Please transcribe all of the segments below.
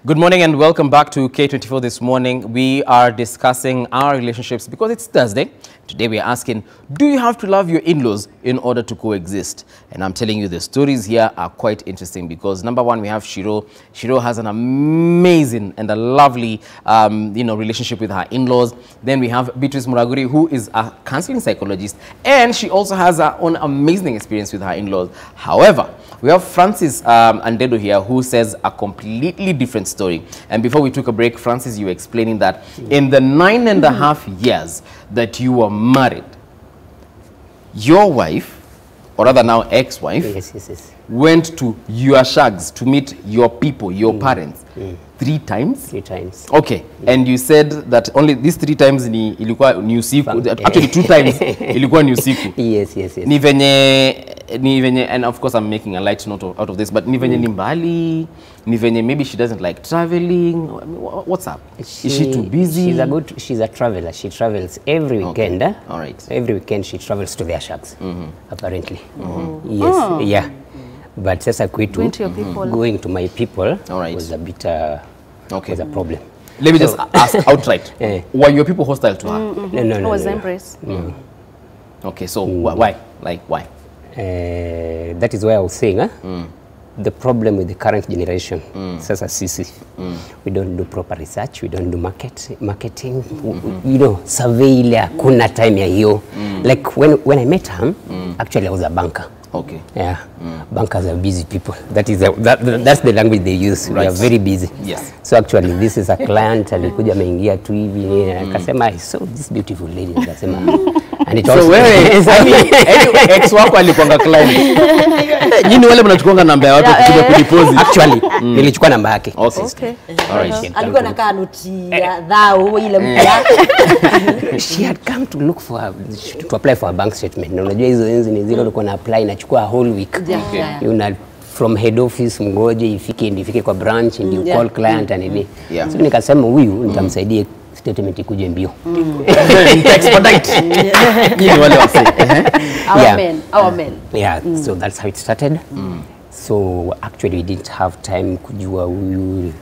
Good morning and welcome back to K24 This Morning. We are discussing our relationships because it's Thursday. Today we are asking, do you have to love your in-laws in order to coexist? And I'm telling you, the stories here are quite interesting because number one, we have Shiru. Shiru has an amazing and a lovely, relationship with her in-laws. Then we have Beatrice Muraguri, who is a counseling psychologist, and she also has her own amazing experience with her in-laws. However, we have Francis Andedo here, who says a completely different story. And before we took a break, Francis, you were explaining that in the 9.5 years that you were married, your wife, or rather now ex-wife, went to your shags to meet your people, your parents, 3 times? 3 times. Okay. And you said that only these 3 times ilikuwa ni usiku. Actually 2 times ilikuwa ni usiku. Yes. Ni venye, and of course I'm making a light note out of this, but ni venye ni mbali, ni venye maybe she doesn't like traveling. What's up? Is she too busy? She's a traveler. She travels every weekend. Okay. All right. Every weekend she travels to their shags, apparently. Yes, yeah. But sasa kwetu, going to my people was a bit was a problem. Let me just ask outright. Were your people hostile to her? No. Was embrace. Okay, so why? Like why? That is why I was saying, the problem with the current generation, sasa sisi, we don't do proper research, we don't do marketing, you know, survey ile hakuna time ya hiyo. Like when I met her, actually I was a banker. Okay. Yeah. Bankers are busy people. That is that's the language they use. Right. We are very busy. Yes. So actually this is a client alikuja ameingia tu hivi akasema I saw this beautiful lady akasema and it also so anyway, ex wako alikuanga client. Nyinyi wale mnachukuanga namba ya watu kuja kudeposit. Actually nilichukua namba yake. Okay. All right. Alikuwa na kanuti ya dhao ile mpya. She had come to look for to apply for a bank statement. Na unajua hizo enzi ni zile ulikuwa na apply inachukua whole week. You know, from head office mgoje ifike kwa branch and you call client and nini. So nikasema huyu nitamsaidia statement ikuje mbio. Expedite. Yeye wale wase. Our men. Yeah, so that's how it started. So actually we didn't have time kujua huyu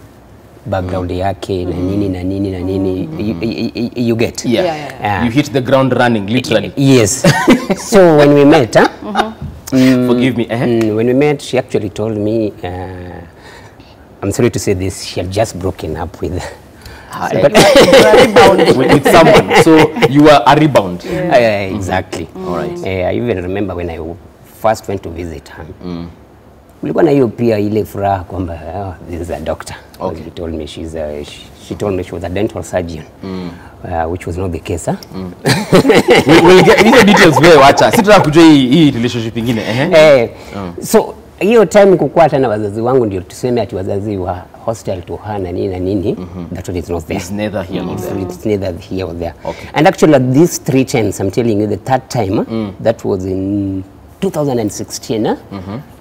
background yake na nini you get. You hit the ground running literally. Yes. So when we met, forgive me. When we met, she actually told me, I'm sorry to say this, she had just broken up with with someone. So you were a rebound. Exactly. All right. I even remember when I first went to visit her. Kulikuwa na hiyo pia ile furaha kwamba this is a doctor. Okay. She told me she told me she was a dental surgeon, which was not the case. We'll get these details wewe wacha. Sitaka kujua hii relationship nyingine. So hiyo time kukua tena wazazi wangu ndio tuseme ati wazazi wa hostile to her na nini that one is not there. It's neither here nor there. It's neither here or there. Okay. And actually at these 3 times I'm telling you the third time that was in 2016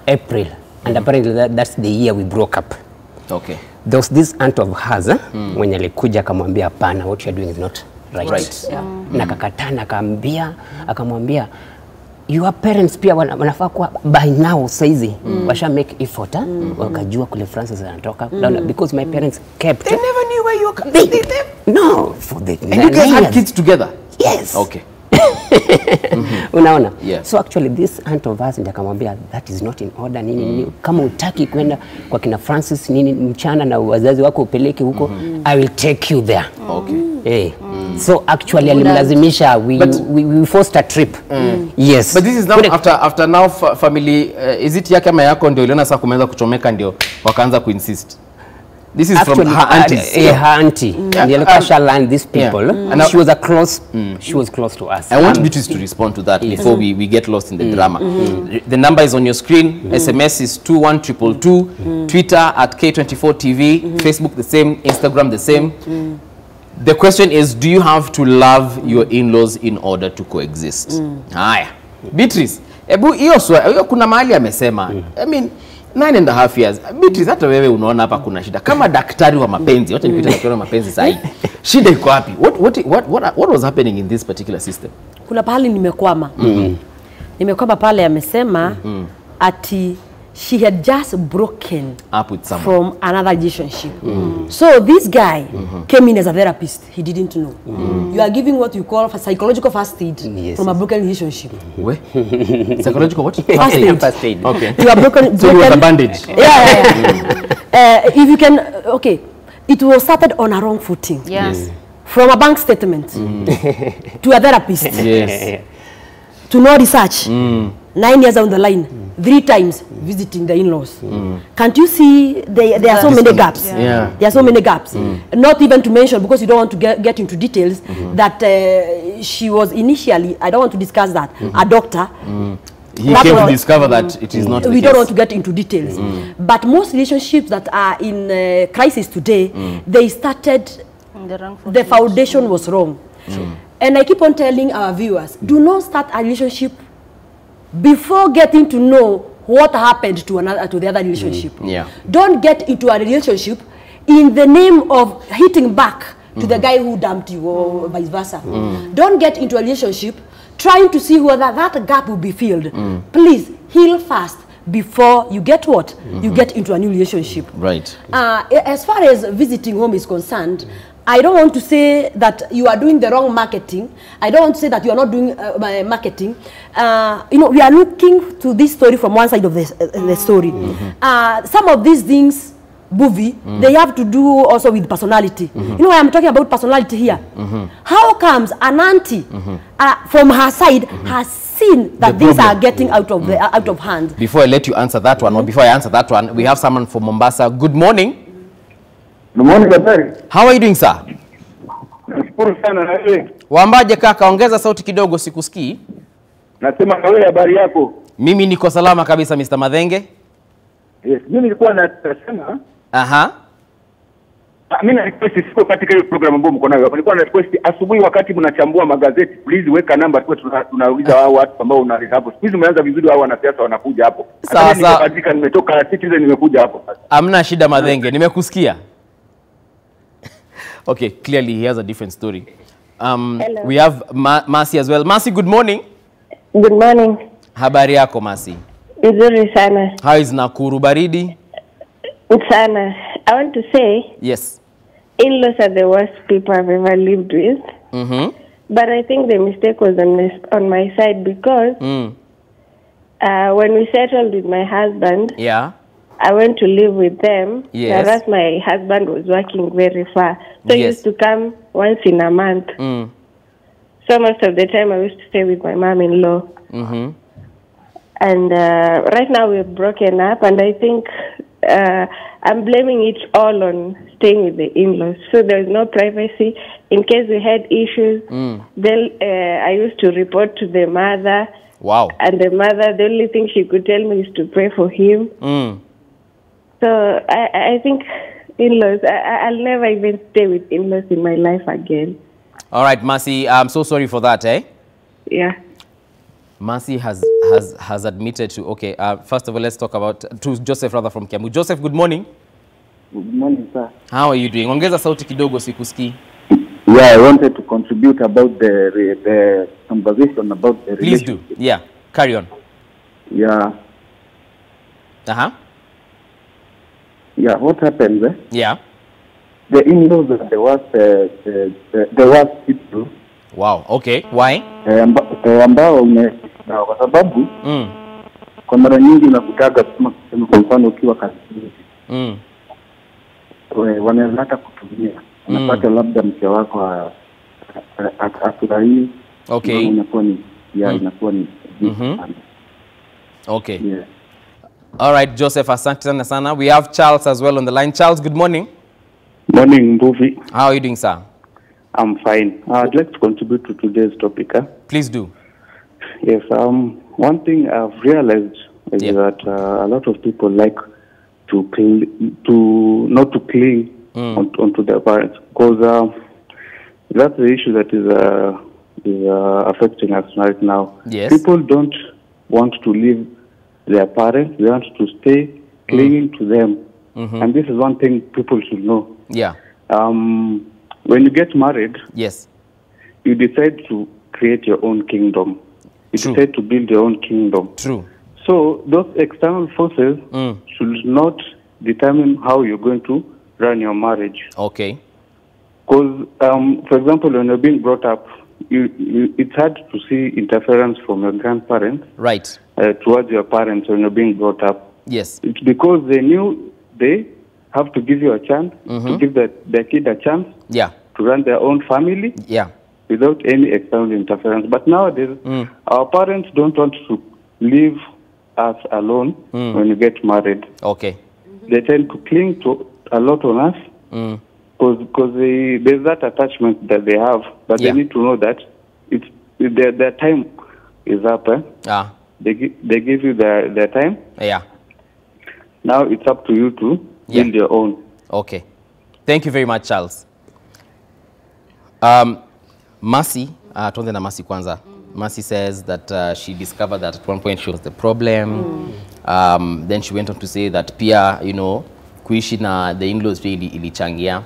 April. And apparently that's the year we broke up. Okay. There was this aunt of hers when alikuja akamwambia hapana, what you're doing is not right. Na kakatana akamwambia your parents pia wanafaa kuwa by now saizi washa make effort wakajua kule Francis anatoka because my parents kept. They never knew where you were. No, for the and you guys had kids together. Yes. Okay. Unaona? Yeah. So actually this aunt of ours ndakamwambia that is not in order nini kama utaki kwenda kwa kina Francis nini mchana na wazazi wako upeleke huko I will take you there. Okay. So actually alimlazimisha we forced a trip. Yes. But this is now after now family is it yake ama yako ndio iliona sasa kumeanza kuchomeka ndio wakaanza kuinsist. This is actually, from her aunties. Her auntie. She learned these people. And she was she was close to us. I want Beatrice to respond to that before we get lost in the drama. The number is on your screen. SMS is 21222. Twitter at K24 TV. Facebook the same. Instagram the same. The question is, do you have to love your in-laws in order to coexist? Haya. Beatrice, hiyo kuna mahali amesema. I mean 9.5 years. Beatrice, hata wewe unaona hapa kuna shida. Kama daktari wa mapenzi, wacha nikuite daktari wa mapenzi sahi. Shida iko wapi? What was happening in this particular system? Kuna pahali nimekwama. Nimekwama pale amesema ati she had just broken Up with someone. from another relationship. So this guy came in as a therapist. He didn't know. You are giving what you call a psychological first aid from a broken relationship. Wait. Psychological what? First aid. First aid. Okay. You are broken. So it was a bandage. If you can, okay, it was started on a wrong footing. Yes. From a bank statement to a therapist Yes. to no research. 9 years down the line, 3 times visiting the in-laws. Can't you see there are so many gaps? Yeah. There are so many gaps. Not even to mention, because you don't want to get into details, that she was initially, I don't want to discuss that, a doctor. He came to discover that it is not the We case. don't want to get into details. But most relationships that are in crisis today, they started, the foundation was wrong. And I keep on telling our viewers, do not start a relationship before getting to know what happened to the other relationship. Yeah. Don't get into a relationship in the name of hitting back to the guy who dumped you, or vice versa. Don't get into a relationship trying to see whether that gap will be filled. Please heal fast before you get what? You get into a new relationship. Right. As far as visiting home is concerned, I don't want to say that you are doing the wrong marketing. I don't want to say that you are not doing marketing. You know, we are looking to this story from one side of the story. Some of these things, movie, they have to do also with personality. You know, I am talking about personality here. How comes an auntie from her side has seen that things are getting out of hand? Before I let you answer that one, or before I answer that one, we have someone from Mombasa. Good morning. Good morning, Daktari. How are you doing, sir? Nashukuru sana na wewe. Wambaje kaka, ongeza sauti kidogo, sikusikii. Nasema na wewe, habari yako? Mimi niko salama kabisa, Mr. Mathenge. Yes, mimi nilikuwa nasema mimi na request siko katika hiyo program ambayo mko nayo. Nilikuwa na request asubuhi wakati mnachambua magazeti, please weka namba tu, tunauliza wao watu ambao unaleta hapo. Please umeanza vizuri, wao wanasiasa wanakuja hapo. Sawa. Nimetoka Citizen nimekuja hapo sasa. Hamna shida Mathenge, nimekusikia. Okay, clearly he has a different story. We have Mercy as well. Mercy, good morning. Good morning. Habari yako Mercy? Nzuri sana. How is Nakuru, baridi? Sana. I want to say, Yes. in-laws are the worst people I've ever lived with. But I think the mistake was on my side, because when we settled with my husband, Yeah. I went to live with them. Yes. Whereas my husband was working very far. So he Yes. used to come once in a month. So most of the time I used to stay with my mom-in-law. And right now we're broken up, and I think I'm blaming it all on staying with the in-laws. So there's no privacy. In case we had issues, then I used to report to the mother. Wow. And the mother, the only thing she could tell me is to pray for him. So I think in-laws, I'll never even stay with in-laws in my life again. All right, Mercy, I'm so sorry for that, eh? Yeah. Mercy has admitted to, okay, first of all, let's talk about, to Joseph rather from Kiambu. Joseph, good morning. Good morning, sir. How are you doing? Ongeza sauti kidogo, sikusikii. Yeah, I wanted to contribute about the conversation about the Please do. relationship. Yeah, carry on. Yeah. Yeah, what happens? Yeah. The in-laws are the worst people. Wow, okay. Why? Ambao kwa sababu kwa mara nyingi unakutaga kama kwa mfano ukiwa kazini. Wanaweza hata kutumia. Unapata labda mke wako afurahi. Okay. Inakuwa ni inakuwa ni Okay. Yeah. All right, Joseph, asante sana. We have Charles as well on the line. Charles, good morning. Morning, Mbuvi. How are you doing, sir? I'm fine. I'd like to contribute to today's topic. Please do. Yes. One thing I've realized is that a lot of people like not to cling onto their parents, because that's the issue that is affecting us right now. Yes. People don't want to leave their parents; they want to stay clinging to them, and this is one thing people should know. Yeah. When you get married, yes, you decide to create your own kingdom. You decide to build your own kingdom. True. So those external forces should not determine how you're going to run your marriage. Okay. Because, for example, when you're being brought up, it's hard to see interference from your grandparents Right. Towards your parents when you're being brought up. Yes. It's because they knew they have to give you a chance, to give their kid a chance Yeah. to run their own family Yeah. without any external interference. But nowadays, our parents don't want to leave us alone when you get married. Okay. They tend to cling to a lot on us because there's that attachment that they have, but Yeah. they need to know that their time is up. Ah. They give you their time. Yeah. Now it's up to you to build your own. Okay. Thank you very much, Charles. Mercy, tuanze na Mercy kwanza. Mercy says that she discovered that at one point she was the problem. Then she went on to say that pia, you know, kuishi na the in-laws really ilichangia.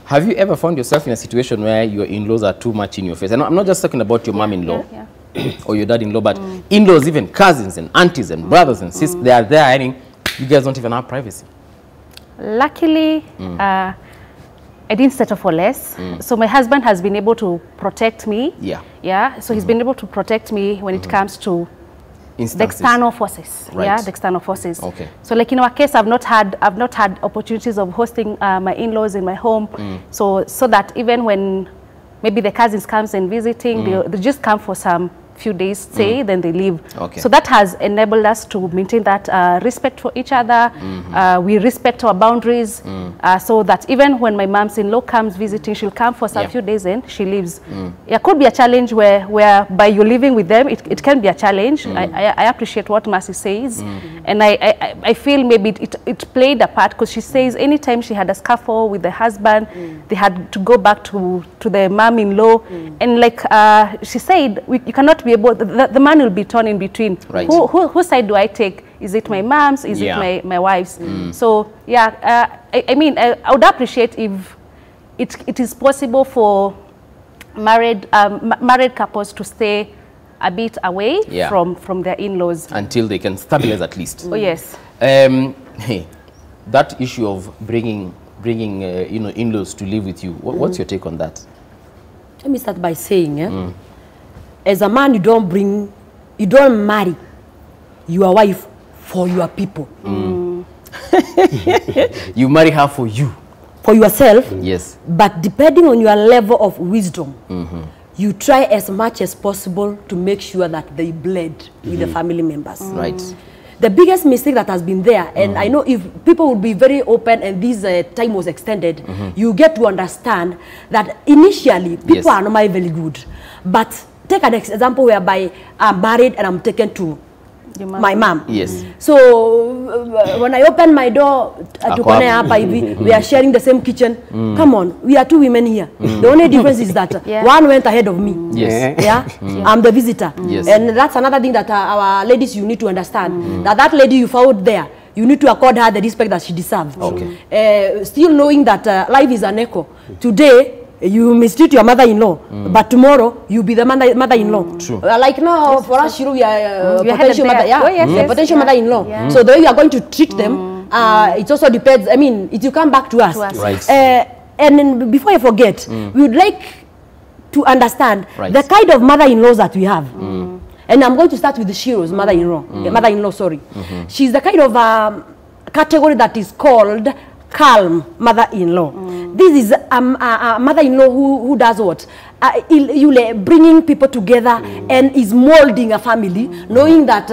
Have you ever found yourself in a situation where your in-laws are too much in your face? And I'm not just talking about your mom-in-law or your dad-in-law, but in-laws, even cousins and aunties and brothers and sisters, they are there, I mean, you guys don't even have privacy. Luckily, I didn't settle for less. So my husband has been able to protect me. Yeah. Yeah. So he's been able to protect me when it comes to Instances. the external forces. Right. Yeah, the external forces. Okay. So like in our case, I've not had opportunities of hosting my in-laws in my home. So that even when maybe the cousins comes and visiting, they just come for some few days stay, then they leave. Okay. So that has enabled us to maintain that respect for each other. We respect our boundaries, so that even when my mom's-in-law comes visiting, she'll come for some few days and she leaves. It could be a challenge where by you living with them, it can be a challenge. I appreciate what Mercy says, and I feel maybe it played a part, because she says anytime she had a scuffle with the husband, they had to go back to the mom-in-law, and like she said, you cannot be able, the man will be torn in between. Right. Whose side do I take? Is it my mom's? Is it my wife's? So yeah, I mean, I would appreciate if it is possible for married couples to stay a bit away from their in-laws until they can stabilize at least. Oh yes. Hey, that issue of bringing you know, in-laws to live with you. What's your take on that? Let me start by saying, as a man, you don't marry your wife for your people. You marry her for you. For yourself. Yes. But depending on your level of wisdom, you try as much as possible to make sure that they blend with the family members. Right. The biggest mistake that has been there, and I know if people will be very open and this time was extended, you get to understand that initially people are normally very good. But take an example whereby I'm married and I'm taken to my mom. Yes. So when I open my door we are sharing the same kitchen. Come on, we are two women here. The only difference is that one went ahead of me. Yes. Yeah. I'm the visitor. Yes. And that's another thing that our ladies, you need to understand. That lady you found there, you need to accord her the respect that she deserves. Okay. Still knowing that life is an echo. Today, you mistreat your mother-in-law, but tomorrow you be the mother-in-law. True. Like now, for us, Shiru, we are potential mother, potential mother-in-law. So the way you are going to treat them, it also depends. I mean, it will come back to us. Right. And then before I forget, we would like to understand the kind of mother-in-laws that we have. And I'm going to start with the Shiru's mother-in-law. Sorry, she's the kind of category that is called calm mother-in-law. This is a mother-in-law who does what? Bringing people together and is molding a family, knowing that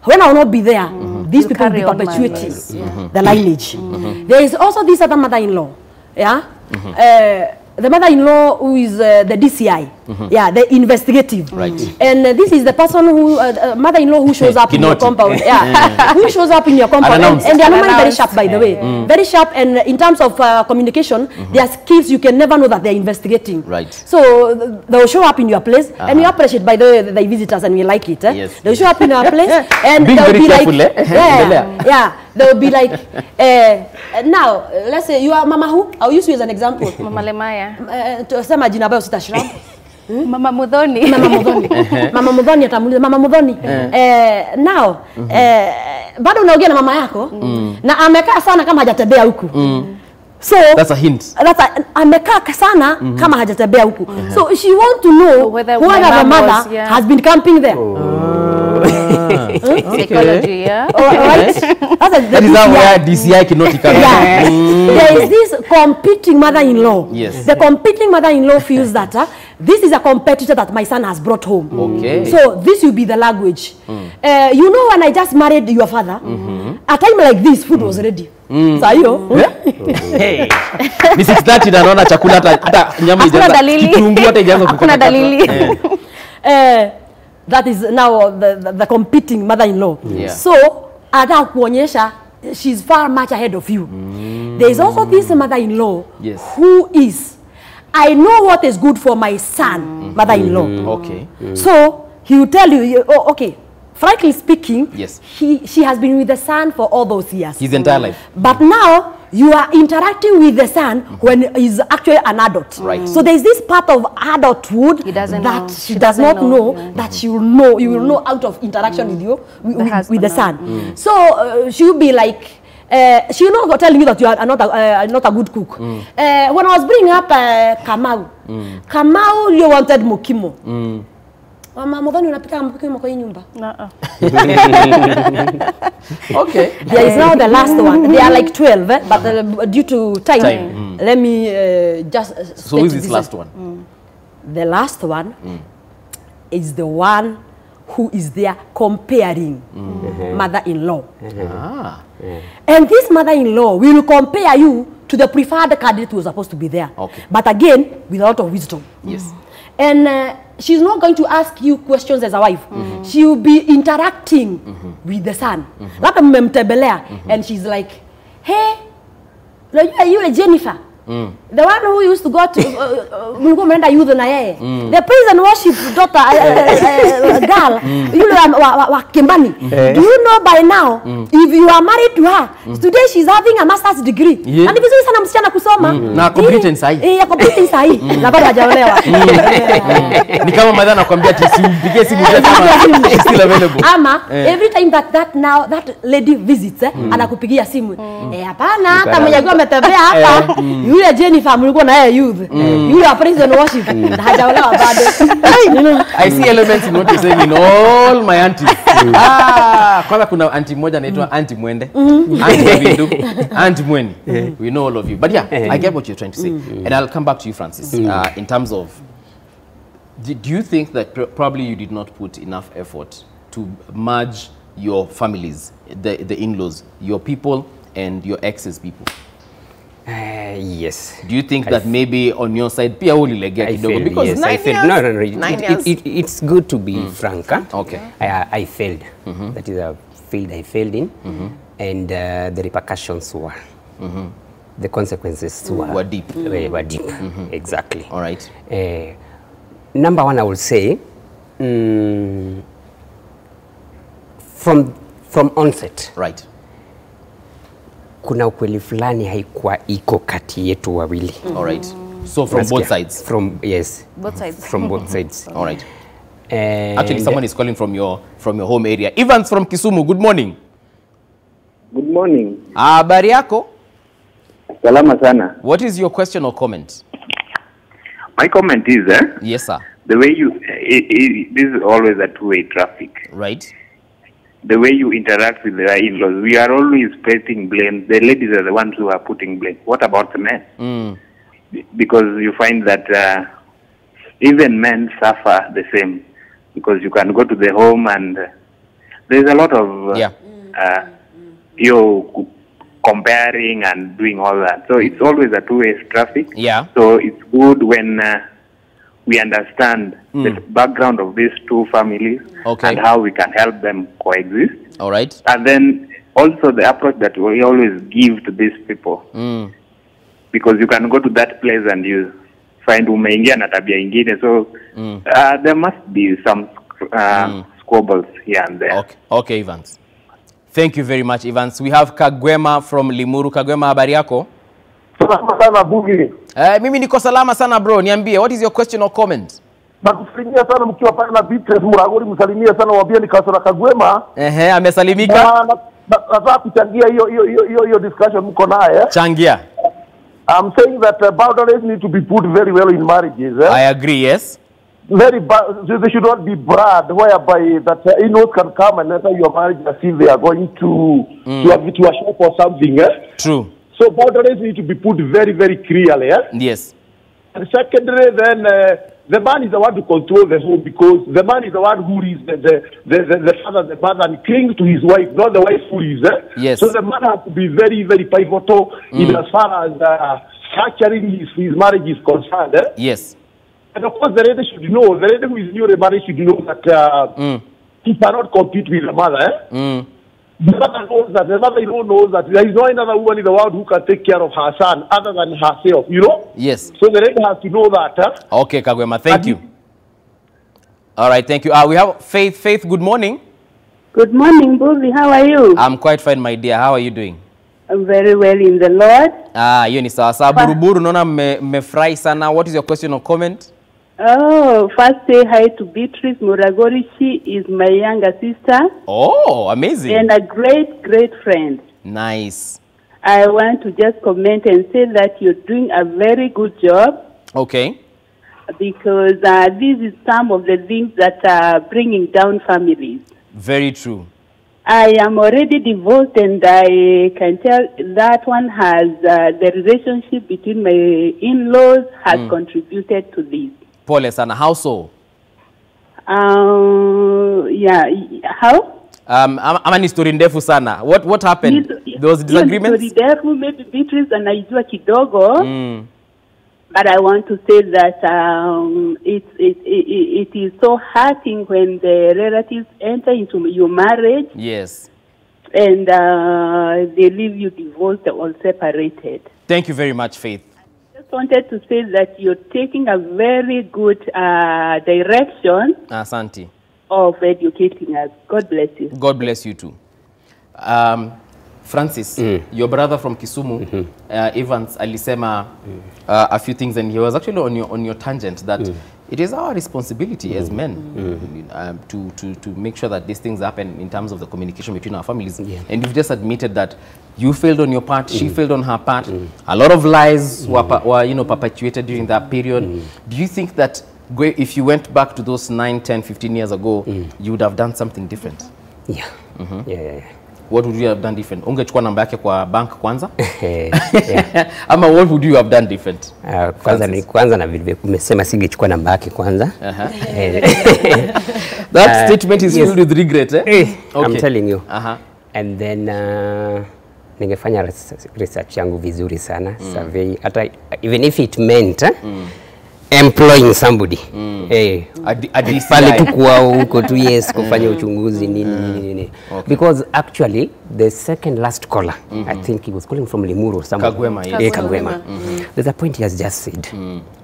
when I will not be there, these people will be perpetuating the lineage. There is also this other mother-in-law, the mother-in-law who is the DCI, the investigative. Right. And this is the person who, mother-in-law who shows up in your compound. Who shows up in your compound. And they are normally very sharp, by the way. Very sharp, and in terms of communication, their skills, you can never know that they are investigating. Right. So they will show up in your place, and we appreciate, by the way, the visitors, and we like it. Yes. They will show up in our place, and being they'll very be careful, like, they'll be like, now, let's say you are Mama who? I'll use you as an example. Mama Lemaya. Tusema jina ambayo sitashiriki. Mama Mudhoni. Mama Mudhoni. Mama Mudhoni atamuuliza Mama Mudhoni. Now bado unaongea na mama yako na amekaa sana kama hajatembea huku. So that's a hint. Amekaa sana kama hajatembea huku. So she want to know whether the mother has been camping there. Psychology, yeah. Right? That is how where DCI cannot come. There is this competing mother-in-law. Yes. The competing mother-in-law feels that this is a competitor that my son has brought home. Okay. So this will be the language. You know, when I just married your father, a time like this, food was ready. Sayo. Hey. Ni 6:30 na naona chakula hata nyama ijaanza. Kitunguu hata ijaanza kukata. Hakuna dalili. That is now the competing mother-in-law. Yeah. So, ada kuonyesha she's far much ahead of you. There is also this mother-in-law who is, I know what is good for my son, mother-in-law. Okay. So, he will tell you, oh, okay, frankly speaking, yes, she has been with the son for all those years. His entire life. But now, you are interacting with the son when he's actually an adult. Right. So there's this part of adulthood that she does not know that she will know. You will know out of interaction with you, with the son. So she will be like, she will not tell you that you are not a good cook. When I was bringing up Kamau, Kamau you wanted mokimo. Mama Mudhoni unapika mokimo kwa hii nyumba? Okay. There is now the last one. They are like 12, but due to time, let me just. So who is this last one? The last one is the one who is there comparing mother-in-law. And this mother-in-law will compare you to the preferred candidate who was supposed to be there. Okay. But again, with a lot of wisdom. Yes. And she's not going to ask you questions as a wife. She will be interacting with the son. Labda mmemtembelea and she's like, hey, you are Jennifer. The one who used to go to youth na yeye. The praise and worship daughter girl, yule wa Kimbani. Do you know by now if you are married to her, today she's having a master's degree. And if vizuri sana msichana kusoma. Na competence sahi. Ya competence sahi. Na bado hajaolewa. Ni kama madha nakwambia tusimpigie simu kama she's still available. Ama every time that lady visits anakupigia simu. Hapana hata mwenye kwa ametembea hapa. Yule Jennifer mlikuwa na yeye youth. Yule praise and worship. Hajaolewa bado. I see elements in what you're saying in all my aunties. Kwanza kuna auntie moja anaitwa Auntie Mwende. Auntie Vindu. Auntie Mweni. We know all of you. But yeah, I get what you're trying to say. And I'll come back to you, Francis. In terms of, do you think that probably you did not put enough effort to merge your families, the in-laws, your people and your ex's people? Yes. Do you think that maybe on your side, pia ulilegea kidogo? Because yes, 9 years. No. 9 years. It's good to be frank. Okay. I failed. That is a field I failed in, and the repercussions were, the consequences were deep. Were deep. Exactly. All right. Number one, I would say, from onset. Right. Kuna ukweli fulani haikuwa iko kati yetu wawili. All right. So from both sides? Yes. Both sides. From both sides. All right. Actually, someone is calling from your home area. Evans from Kisumu, good morning. Good morning. Habari yako? Salama sana. What is your question or comment? My comment is, yes, sir. The way you, this is always a two-way traffic. Right. The way you interact with the in-laws, we are always spreading blame. The ladies are the ones who are putting blame. What about the men? Because you find that even men suffer the same. Because you can go to the home and there's a lot of comparing and doing all that. So it's always a two-way traffic. Yeah. So it's good when we understand the background of these two families and how we can help them coexist. All right. And then also the approach that we always give to these people. Because you can go to that place and you find umeingia na tabia ingine. So there must be some squabbles here and there. Okay, Evans. Thank you very much, Evans. We have Kagwema from Limuru. Kagwema, habari yako? Salama sana Bugi. Mimi niko salama sana bro. Niambie, what is your question or comment? Nakusalimia sana mkiwa pale na Beatrice Muraguri, msalimia sana waambie ni kasora kagwema. Amesalimika. Nataka kuchangia hiyo discussion mko naye. Changia. I'm saying that boundaries need to be put very well in marriages. I agree, yes. They should not be broad, whereby that in-laws can come and enter your marriage as if they are going to a shop or something. True. So boundaries need to be put very, very clearly. Yes. And secondly, then the man is the one to control the home, because the man is the one who is the father, the mother, and clings to his wife, not the wife who is. Yes. So the man has to be very, very pivotal in as far as structuring his marriage is concerned. Yes. And of course, the lady should know, the lady who is new to marriage should know that he cannot compete with the mother. The mother-in-law knows that there is no another woman in the world who can take care of her son other than herself, you know? Yes. So the lady has to know that. Okay, Kagwema, thank you. All right, thank you. We have Faith. Faith, good morning. Good morning, Buzi. How are you? I'm quite fine, my dear. How are you doing? I'm very well in the Lord. Hiyo ni sawa sawa. Buruburu, naona mmefurahi sana. What is your question or comment? Oh, first say hi to Beatrice Muraguri. She is my younger sister. Oh, amazing. And a great, great friend. Nice. I want to just comment and say that you're doing a very good job. Okay. Because this is some of the things that are bringing down families. Very true. I am already divorced, and I can tell that one has the relationship between my in-laws has contributed to this. Pole sana. How so? Yeah. How? Ama ni story ndefu sana. What happened? There was disagreements? Story ndefu, maybe Beatrice anaijua kidogo. But I want to say that it is so hurting when the relatives enter into your marriage. Yes. And they leave you divorced or separated. Thank you very much, Faith. I just wanted to say that you're taking a very good direction Asante. of educating us. God bless you. God bless you too. Francis, your brother from Kisumu, Evans, alisema a few things, and he was actually on your tangent that it is our responsibility as men to make sure that these things happen in terms of the communication between our families. And you've just admitted that you failed on your part, she failed on her part. A lot of lies were perpetuated during that period. Do you think that if you went back to those 9, 10, 15 years ago, you would have done something different? Yeah. Yeah. What would you have done different? Ungechukua namba yake kwa bank kwanza? Ama what would you have done different? Kwanza na vile umesema singechukua namba yake kwanza. That statement is filled with regret, eh? Okay. I'm telling you. And then ningefanya research yangu vizuri sana, survey, hata even if it meant employing somebody. Pale tu kwao huko tu, yes, kufanya uchunguzi nini. Because actually the second last caller, I think he was calling from Limuru or somewhere. Kagwema, yes. Kagwema. There's a point he has just said.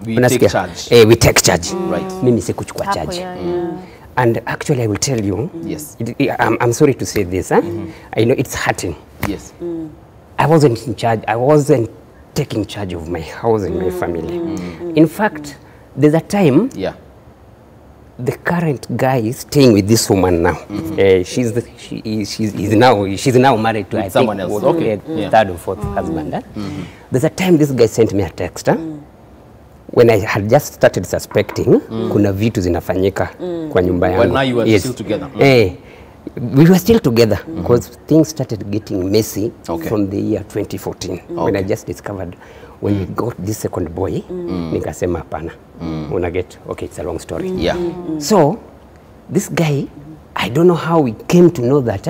We take charge. We take charge. Right. Mimi sikuchukua charge. And actually I will tell you, yes. I'm sorry to say this, I know it's hurting. Yes. I wasn't in charge. I wasn't taking charge of my house and my family. In fact, there's a time the current guy is staying with this woman now. She's now married to someone else. Okay. Third or fourth husband. There's a time this guy sent me a text. When I had just started suspecting, kuna vitu zinafanyika kwa nyumba yangu. Well, now you were still together. We were still together because things started getting messy from the year 2014 when I just discovered when we got this second boy, nikasema hapana. Unaget, okay, it's a long story. Yeah. So this guy, I don't know how we came to know that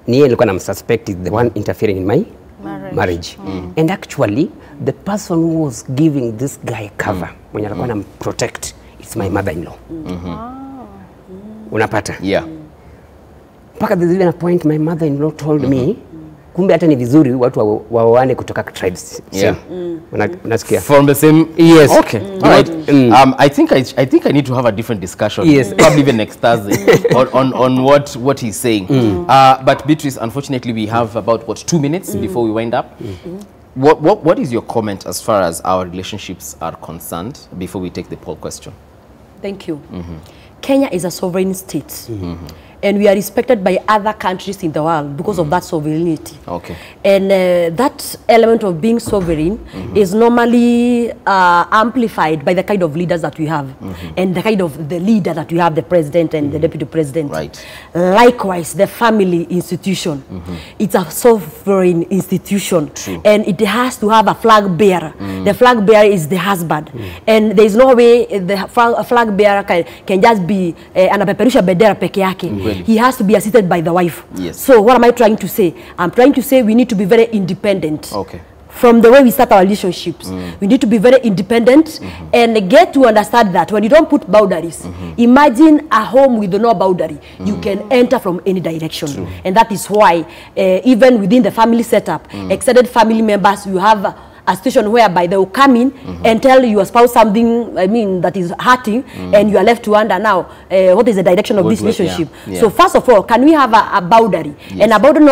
niye alikuwa namsuspect is the one interfering in my marriage. And actually the person who was giving this guy cover, mwenye alikuwa namprotect, it's my mother-in-law. Unapata? Yeah. Paka there's even a point my mother-in-law told me, kumbe hata ni vizuri watu waoane kutoka tribes. Unasikia? From the same. Yes. Okay. All right. I think I need to have a different discussion. Yes. Probably even next Thursday on what he's saying. But Beatrice, unfortunately, we have about 2 minutes before we wind up. What is your comment as far as our relationships are concerned before we take the poll question? Thank you. Kenya is a sovereign state. And we are respected by other countries in the world because of that sovereignty. Okay. And that element of being sovereign is normally amplified by the kind of leaders that we have and the kind of the leader that we have, the president and the deputy president. Right. Likewise, the family institution, it's a sovereign institution. True. And it has to have a flag bearer. The flag bearer is the husband. And there is no way the flag bearer can just be anapeperusha bendera peke yake. He has to be assisted by the wife. Yes. So what am I trying to say? I'm trying to say we need to be very independent. Okay. From the way we start our relationships. We need to be very independent and get to understand that when you don't put boundaries, imagine a home with no boundary. You can enter from any direction. True. And that is why even within the family setup, extended family members, you have a situation whereby they will come in and tell your spouse something, I mean, that is hurting, and you are left to wonder now, what is the direction of this relationship? Yeah. So first of all, can we have a boundary? And a boundary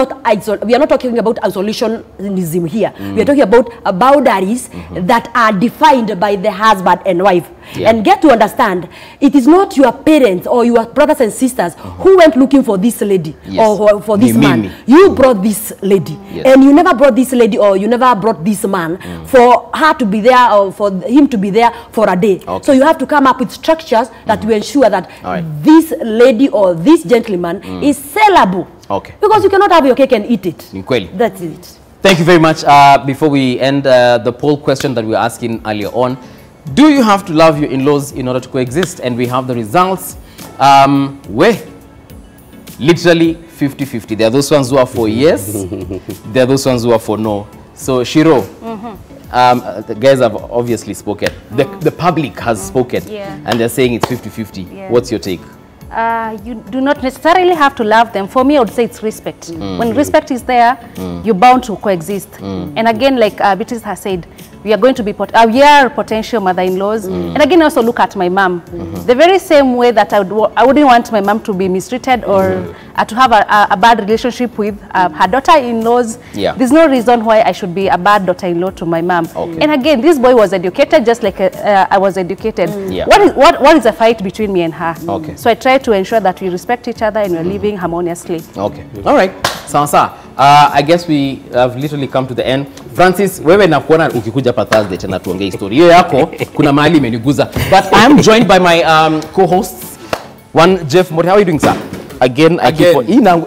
we are not talking about isolationism here. We are talking about boundaries that are defined by the husband and wife. And get to understand, it is not your parents or your brothers and sisters who went looking for this lady or for this man. You brought this lady. And you never brought this lady or you never brought this man for her to be there or for him to be there for a day. So you have to come up with structures that will ensure that this lady or this gentleman is sellable. Because you cannot have your cake and eat it. That's it. Thank you very much. Before we end the poll question that we were asking earlier on, do you have to love your in-laws in order to coexist? And we have the results. Where literally 50-50. There are those ones who are for yes. There are those ones who are for no. So Shiro, the guys have obviously spoken. The public has spoken. And they're saying it's 50-50. What's your take? You do not necessarily have to love them. For me, I would say it's respect. When respect is there, you're bound to coexist. And again, like Beatrice has said, we are going to be we are potential mother-in-laws. And again, I also look at my mom. The very same way that I wouldn't want my mom to be mistreated or to have a bad relationship with her daughter-in-laws. There's no reason why I should be a bad daughter-in-law to my mom. And again, this boy was educated just like I was educated. What is the fight between me and her? So I try to ensure that we respect each other and we're living harmoniously. All right. Sasa, I guess we have literally come to the end. Francis, wewe nakuona ukikuja pa Thursday tena tuongee story. Hiyo yako kuna mahali imeniguza. But I am joined by my co-hosts. One, Jeff Mori. How are you doing, sir? Again.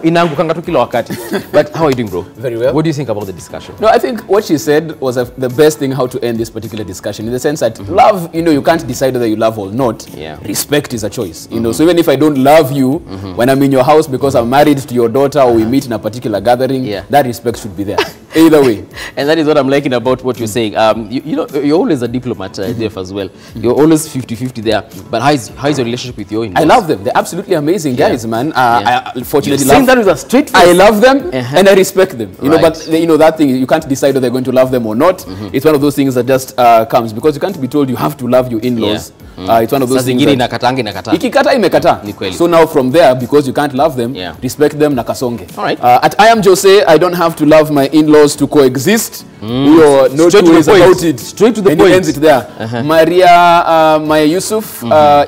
Inaangukanga tu kila wakati. But how are you doing, bro? Very well. What do you think about the discussion? No, I think what she said was the best thing how to end this particular discussion, in the sense that love, you can't decide whether you love or not. Respect is a choice. So even if I don't love you when I'm in your house because I'm married to your daughter or we meet in a particular gathering, that respect should be there. Either way. And that is what I'm liking about what you're saying. You're always a diplomat, Jeff, as well. You're always 50-50 there. But how is your relationship with your in-laws? I love them. They're absolutely amazing guys, man. I fortunately love that with a straight face. I love them and I respect them. But that thing, you can't decide whether they're going to love them or not. It's one of those things that just comes, because you can't be told you have to love your in-laws. It's one of those things that ikikata imekata. So now from there, because you can't love them, respect them na kasonge. All right. At I am Jose, I don't have to love my in-laws to coexist. No two ways about it. Straight to the point. And he ends it there. Maya Yusuf,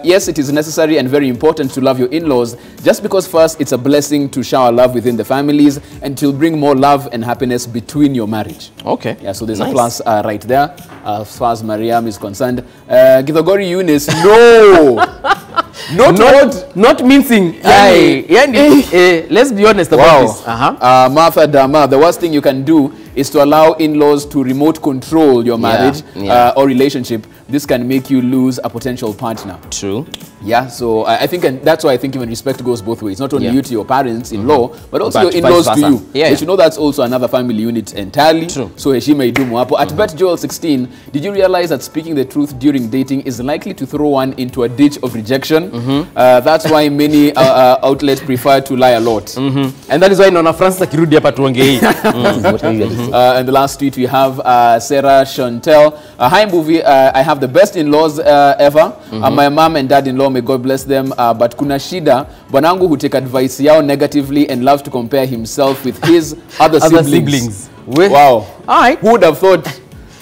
yes, it is necessary and very important to love your in-laws, just because first it's a blessing to shower love within the families and to bring more love and happiness between your marriage. Okay. So there's a plus right there as far as Mariam is concerned. Githogori Eunice, no. Not mincing. Let's be honest about this. Martha Dama, the worst thing you can do is to allow in-laws to remote control your marriage or relationship. This can make you lose a potential partner. True. So I think, and that's why I think even respect goes both ways. Not only you to your parents-in-law, but also your in-laws to you. You should know that's also another family unit entirely. True. So heshima idumu hapo. At Bet Joel 16, did you realize that speaking the truth during dating is likely to throw one into a ditch of rejection? That's why many outlets prefer to lie a lot. And that is why Nona Francis akirudi hapa tuongee. And the last tweet we have Sarah Chantel. Hi movie, I have the best in-laws ever. My mom and dad-in-law, may God bless them. But kuna shida, bwanangu who take advice yao negatively and loves to compare himself with his other siblings. Wow. All right. Who would have thought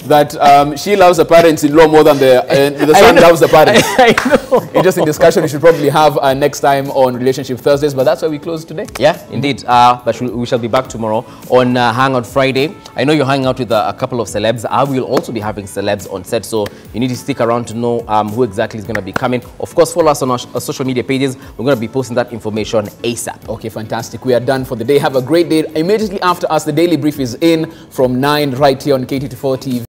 that she loves the parents-in-law more than the son loves the parents. I know. Interesting discussion we should probably have next time on Relationship Thursdays, but that's where we close today. Yeah, indeed. But we shall be back tomorrow on Hangout Friday. I know you're hanging out with a couple of celebs. I will also be having celebs on set, so you need to stick around to know who exactly is going to be coming. Of course, follow us on our social media pages. We're going to be posting that information ASAP. Okay, fantastic. We are done for the day. Have a great day. Immediately after us, the Daily Brief is in from 9 right here on K24 TV.